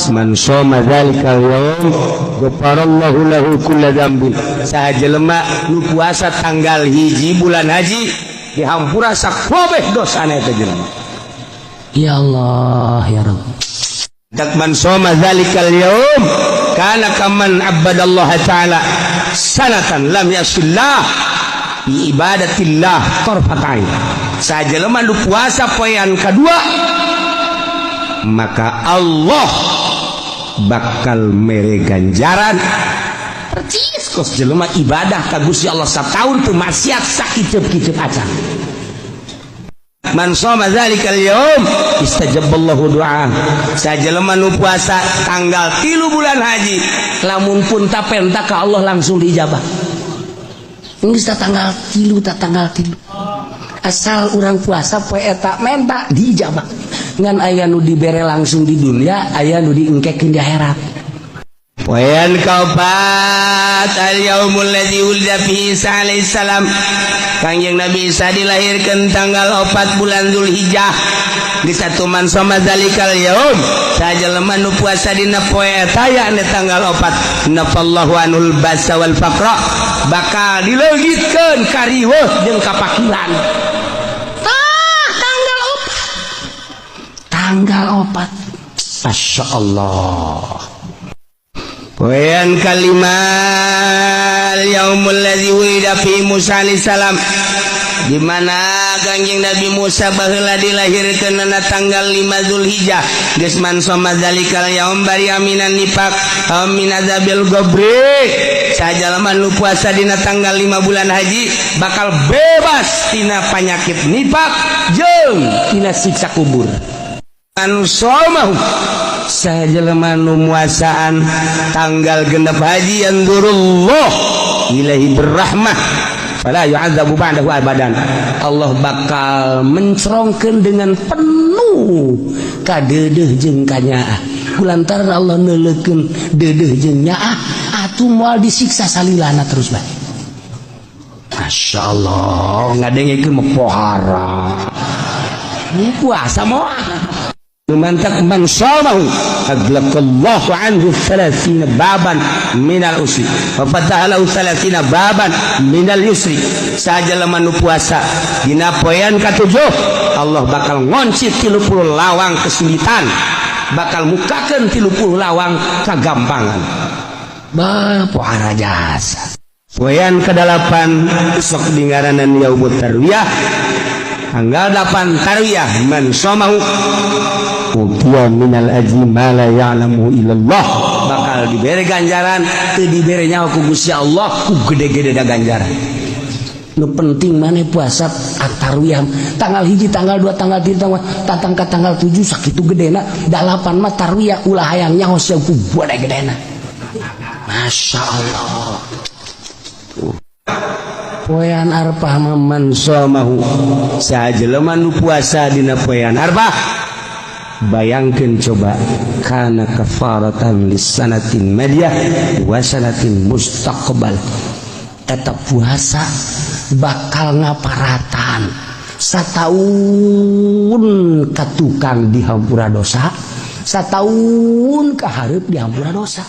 man shoma dzalikal yaum ghafarallahu lahu kulla dzambin. Saha jelema nu puasa tanggal hiji bulan haji dihampura sakabeh dosana eta jelema. Ya Allah ya Rabb. Tak man shoma dzalikal yaum kana kaman abadallaha taala sanatan lam yasillah bi ibadatillah tarfatain. Saha jelema nu puasa poean kadua maka Allah bakal mere ganjaran percis kos jelema ibadah ka Gusti Allah sataun teu maksiat sakiteup-kiteup acan. Man shoma dzalikal yaum istajaballahu du'a. Sajelema nu puasa tanggal 3 bulan haji lamun pun tapenta ka Allah langsung diijabah. Geus tanggal 3 asal urang puasa poe eta menta diijabah. Ngan aya nu dibere langsung di dunia, aya nu diengkekeun di akhirat. Poean kaopat al yaumul ladzi ulida fihi Isa alaihi salam. Kangjeng Nabi Isa dilahirkeun tanggal 4 bulan Zulhijjah. Geus atuman shoma dzalikal yaum, sajelema nu puasa dina poe eta aya tanggal 4, nafallahu anul basa wal faqra, bakal dileugitkeun kariweuh jeung kapakiran. Tanggal 4 Masya Allah. Poean kalimat yaumul ladzi wulida fi Musa alaihi salam, di mana Kangjeng Nabi Musa baheula dilahirkeun na tanggal 5 Zulhijjah. Geus man shoma dzalikal yaum bari aminan nifaq min azabil gobri. Sajalma nu puasa dina tanggal 5 bulan haji bakal bebas tina panyakit nifaq jeung tina siksa kubur. Anu somahu sajelema nu muasaan tanggal genep haji yanzurullah ilaihi berrahmah fala yu'adzabu ba'dahu abadan. Allah bakal mencrongkeun dengan penuh ka deudeuh jeung ka nyaah. Kulantaran Allah neuleukeun deudeuh jeung nyaah atuh moal disiksa salilana terus bae. Masya Allah ngadengekeun mah pohara puasa moal. Mantak man shamahu aglakallahu anhu 30 baban minal usri wa fataha lahu 30 baban minal yusri. Sajelema nu puasa dina poean ka-7 Allah bakal ngoncit 30 lawang kesulitan, bakal mukakeun 30 lawang kagampangan. Bah pohara jasa. Poean ke-8 sok dingaranan yaumut tarwiyah tanggal 8 tarwiyah man shamahu utiya minal ajri ma la ya'lamu illallah, bakal dibere ganjaran teu dibere nyawa ku Gusti Allah ku gede-gede da ganjaran. Nu penting maneh puasa at-tarwiyah tanggal 1 tanggal 2 tanggal 3 tatang ka tanggal 7 sakitu gedena 8 mah tarwiyah ulah hayang nyaho ku gede-gedena. Masya Allah. Poean arpah man shamahu sajelema nu puasa dina poean arpah bayangkeun coba kana kafaratan lisanatin madiyah wa sanatin mustaqbal. Eta puasa bakal ngaparatan sataun ka tukang dihampura dosa, sataun ka hareup dihampura dosa.